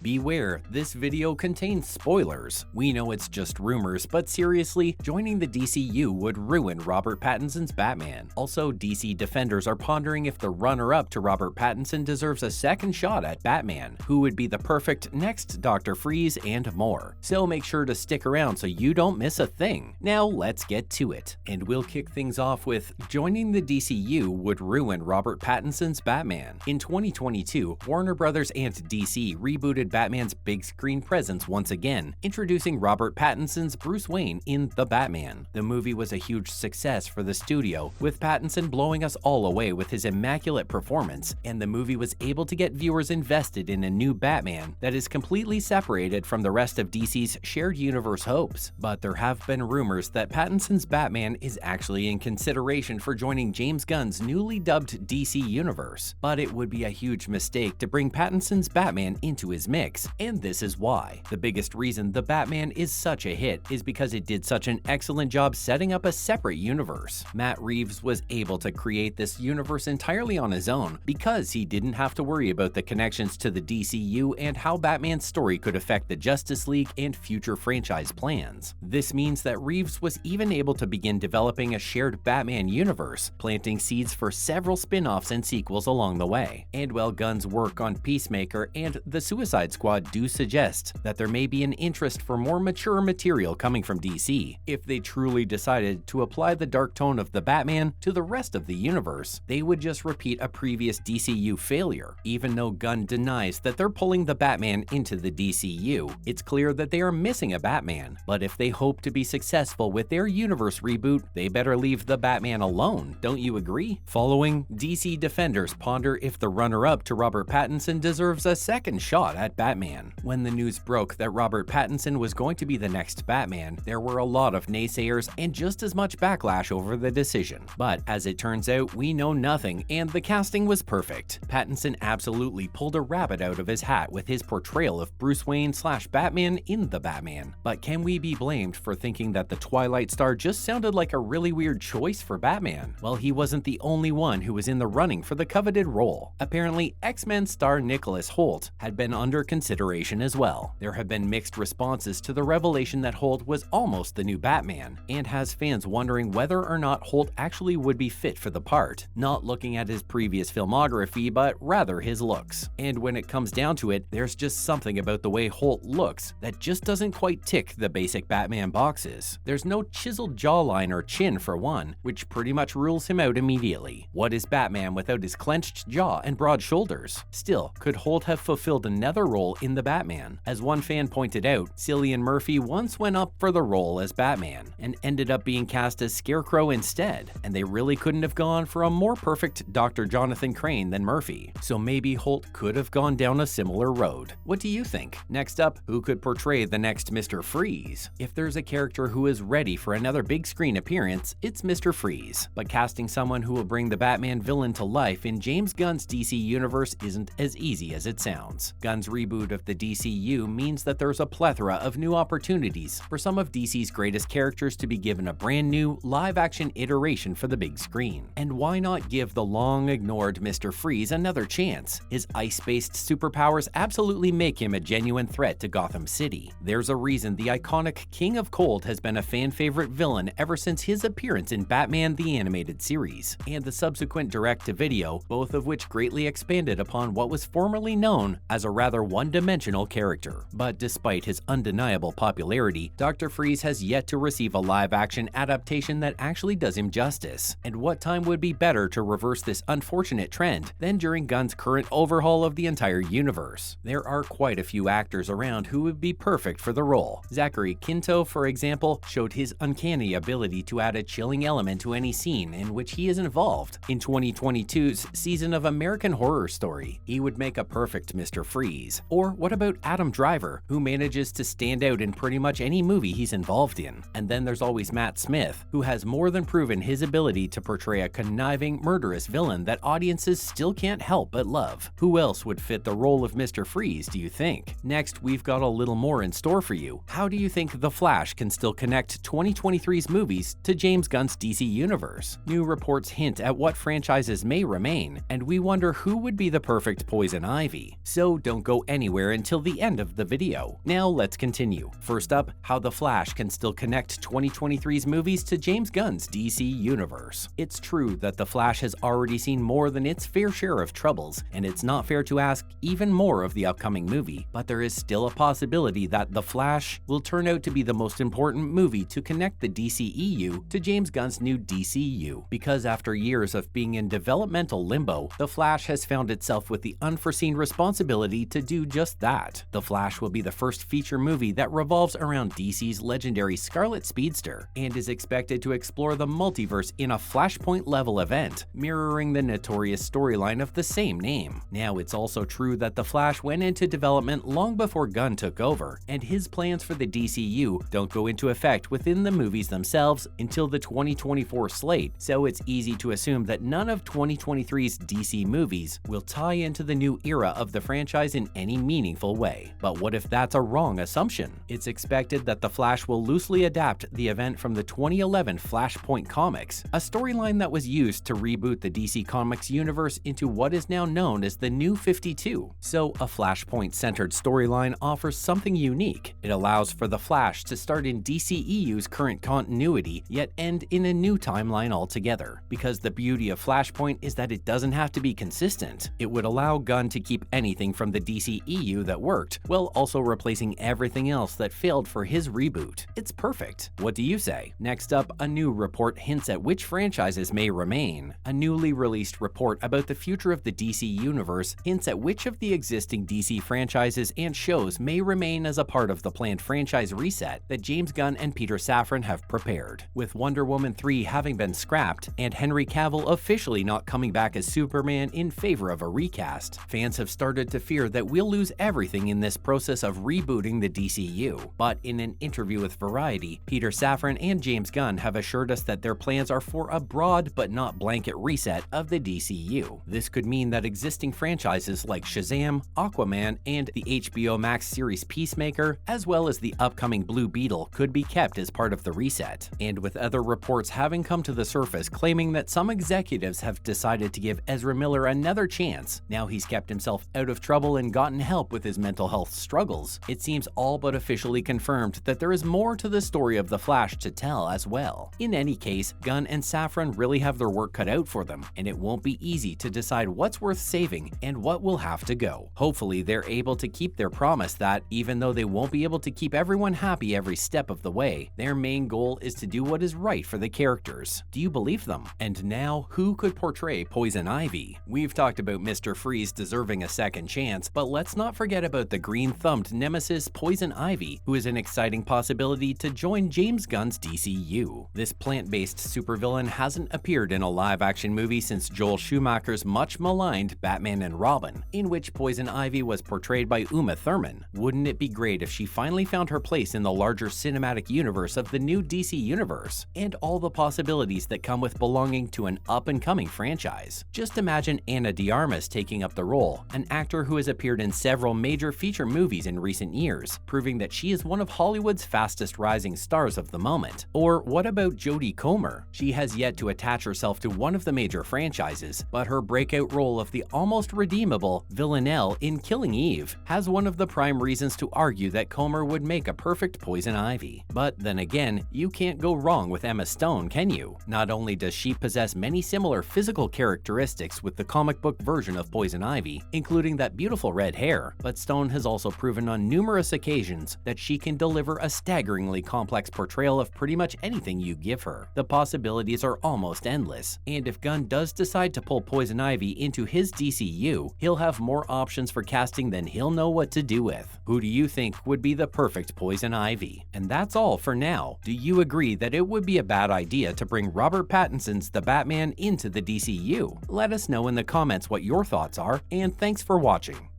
Beware, this video contains spoilers. We know it's just rumors, but seriously, joining the DCU would ruin Robert Pattinson's Batman. Also, DC defenders are pondering if the runner-up to Robert Pattinson deserves a second shot at Batman, who would be the perfect next Dr. Freeze, and more. So make sure to stick around so you don't miss a thing. Now let's get to it. And we'll kick things off with joining the DCU would ruin Robert Pattinson's Batman. In 2022, Warner Brothers and DC rebooted Batman's big screen presence once again, introducing Robert Pattinson's Bruce Wayne in The Batman. The movie was a huge success for the studio, with Pattinson blowing us all away with his immaculate performance, and the movie was able to get viewers invested in a new Batman that is completely separated from the rest of DC's shared universe hopes. But there have been rumors that Pattinson's Batman is actually in consideration for joining James Gunn's newly dubbed DC universe. But it would be a huge mistake to bring Pattinson's Batman into his mix, and this is why. The biggest reason The Batman is such a hit is because it did such an excellent job setting up a separate universe. Matt Reeves was able to create this universe entirely on his own because he didn't have to worry about the connections to the DCU and how Batman's story could affect the Justice League and future franchise plans. This means that Reeves was even able to begin developing a shared Batman universe, planting seeds for several spin-offs and sequels along the way. And while Gunn's work on Peacemaker and The Suicide Squad do suggest that there may be an interest for more mature material coming from DC, if they truly decided to apply the dark tone of the Batman to the rest of the universe, they would just repeat a previous DCU failure. Even though Gunn denies that they're pulling the Batman into the DCU, it's clear that they are missing a Batman. But if they hope to be successful with their universe reboot, they better leave the Batman alone, don't you agree? Following, DC defenders ponder if the runner-up to Robert Pattinson deserves a second shot at Batman. When the news broke that Robert Pattinson was going to be the next Batman, there were a lot of naysayers and just as much backlash over the decision. But as it turns out, we know nothing, and the casting was perfect. Pattinson absolutely pulled a rabbit out of his hat with his portrayal of Bruce Wayne/Batman in The Batman. But can we be blamed for thinking that the Twilight Star just sounded like a really weird choice for Batman? Well, he wasn't the only one who was in the running for the coveted role. Apparently, X-Men star Nicholas Hoult had been under consideration as well. There have been mixed responses to the revelation that Hoult was almost the new Batman, and has fans wondering whether or not Hoult actually would be fit for the part, not looking at his previous filmography, but rather his looks. And when it comes down to it, there's just something about the way Hoult looks that just doesn't quite tick the basic Batman boxes. There's no chiseled jawline or chin for one, which pretty much rules him out immediately. What is Batman without his clenched jaw and broad shoulders? Still, could Hoult have fulfilled another role in The Batman? As one fan pointed out, Cillian Murphy once went up for the role as Batman and ended up being cast as Scarecrow instead, and they really couldn't have gone for a more perfect Dr. Jonathan Crane than Murphy. So maybe Hoult could have gone down a similar road. What do you think? Next up, who could portray the next Mr. Freeze? If there's a character who is ready for another big screen appearance, it's Mr. Freeze. But casting someone who will bring the Batman villain to life in James Gunn's DC universe isn't as easy as it sounds. Gunn's reboot of the DCU means that there's a plethora of new opportunities for some of DC's greatest characters to be given a brand new live-action iteration for the big screen. And why not give the long-ignored Mr. Freeze another chance? His ice-based superpowers absolutely make him a genuine threat to Gotham City. There's a reason the iconic King of Cold has been a fan-favorite villain ever since his appearance in Batman the Animated Series, and the subsequent direct-to-video, both of which greatly expanded upon what was formerly known as a rather one-dimensional character. But despite his undeniable popularity, Dr. Freeze has yet to receive a live-action adaptation that actually does him justice. And what time would be better to reverse this unfortunate trend than during Gunn's current overhaul of the entire universe? There are quite a few actors around who would be perfect for the role. Zachary Quinto, for example, showed his uncanny ability to add a chilling element to any scene in which he is involved. In 2022's season of American Horror Story, he would make a perfect Mr. Freeze. Or what about Adam Driver, who manages to stand out in pretty much any movie he's involved in? And then there's always Matt Smith, who has more than proven his ability to portray a conniving, murderous villain that audiences still can't help but love. Who else would fit the role of Mr. Freeze, do you think? Next, we've got a little more in store for you. How do you think The Flash can still connect 2023's movies to James Gunn's DC universe? New reports hint at what franchises may remain, and we wonder who would be the perfect Poison Ivy. So don't go anywhere until the end of the video. Now let's continue. First up, how The Flash can still connect 2023's movies to James Gunn's DC universe. It's true that The Flash has already seen more than its fair share of troubles, and it's not fair to ask even more of the upcoming movie, but there is still a possibility that The Flash will turn out to be the most important movie to connect the DCEU to James Gunn's new DCU, because after years of being in developmental limbo, The Flash has found itself with the unforeseen responsibility to do just that. The Flash will be the first feature movie that revolves around DC's legendary Scarlet Speedster, and is expected to explore the multiverse in a Flashpoint-level event, mirroring the notorious storyline of the same name. Now, it's also true that The Flash went into development long before Gunn took over, and his plans for the DCU don't go into effect within the movies themselves until the 2024 slate, so it's easy to assume that none of 2023's DC movies will tie into the new era of the franchise in any meaningful way. But what if that's a wrong assumption? It's expected that The Flash will loosely adapt the event from the 2011 Flashpoint comics, a storyline that was used to reboot the DC Comics universe into what is now known as the New 52. So a Flashpoint-centered storyline offers something unique. It allows for The Flash to start in DCEU's current continuity, yet end in a new timeline altogether. Because the beauty of Flashpoint is that it doesn't have to be consistent. It would allow Gunn to keep anything from the DCEU that worked, while also replacing everything else that failed for his reboot. It's perfect. What do you say? Next up, a new report hints at which franchises may remain. A newly released report about the future of the DC universe hints at which of the existing DC franchises and shows may remain as a part of the planned franchise reset that James Gunn and Peter Safran have prepared. With Wonder Woman 3 having been scrapped and Henry Cavill officially not coming back as Superman in favor of a recast, fans have started to fear that we'll lose everything in this process of rebooting the DCU. But in an interview with Variety, Peter Safran and James Gunn have assured us that their plans are for a broad but not blanket reset of the DCU. This could mean that existing franchises like Shazam, Aquaman, and the HBO Max series Peacemaker, as well as the upcoming Blue Beetle, could be kept as part of the reset. And with other reports having come to the surface claiming that some executives have decided to give Ezra Miller another chance, now he's kept himself out of trouble and gotten help with his mental health struggles, it seems all but officially confirmed that there is more to the story of The Flash to tell as well. In any case, Gunn and Safran really have their work cut out for them, and it won't be easy to decide what's worth saving and what will have to go. Hopefully, they're able to keep their promise that, even though they won't be able to keep everyone happy every step of the way, their main goal is to do what is right for the characters. Do you believe them? And now, who could portray Poison Ivy? We've talked about Mr. Freeze deserving a second chance, but let's not forget about the green-thumbed nemesis Poison Ivy, who is an exciting possibility to join James Gunn's DCU. This plant-based supervillain hasn't appeared in a live-action movie since Joel Schumacher's much-maligned Batman and Robin, in which Poison Ivy was portrayed by Uma Thurman. Wouldn't it be great if she finally found her place in the larger cinematic universe of the new DC universe, and all the possibilities that come with belonging to an up-and-coming franchise? Just imagine Ana de Armas taking up the role, an actor who has appeared in several major feature movies in recent years, proving that she is one of Hollywood's fastest rising stars of the moment. Or what about Jodie Comer? She has yet to attach herself to one of the major franchises, but her breakout role of the almost redeemable Villanelle in Killing Eve has one of the prime reasons to argue that Comer would make a perfect Poison Ivy. But then again, you can't go wrong with Emma Stone, can you? Not only does she possess many similar physical characteristics with the comic book version of Poison Ivy, including that beautiful red hair, but Stone has also proven on numerous occasions that she can deliver a staggeringly complex portrayal of pretty much anything you give her. The possibilities are almost endless, and if Gunn does decide to pull Poison Ivy into his DCU, he'll have more options for casting than he'll know what to do with. Who do you think would be the perfect Poison Ivy? And that's all for now. Do you agree that it would be a bad idea to bring Robert Pattinson's The Batman into the DCU? Let us know in the comments what your thoughts are, and thanks for watching.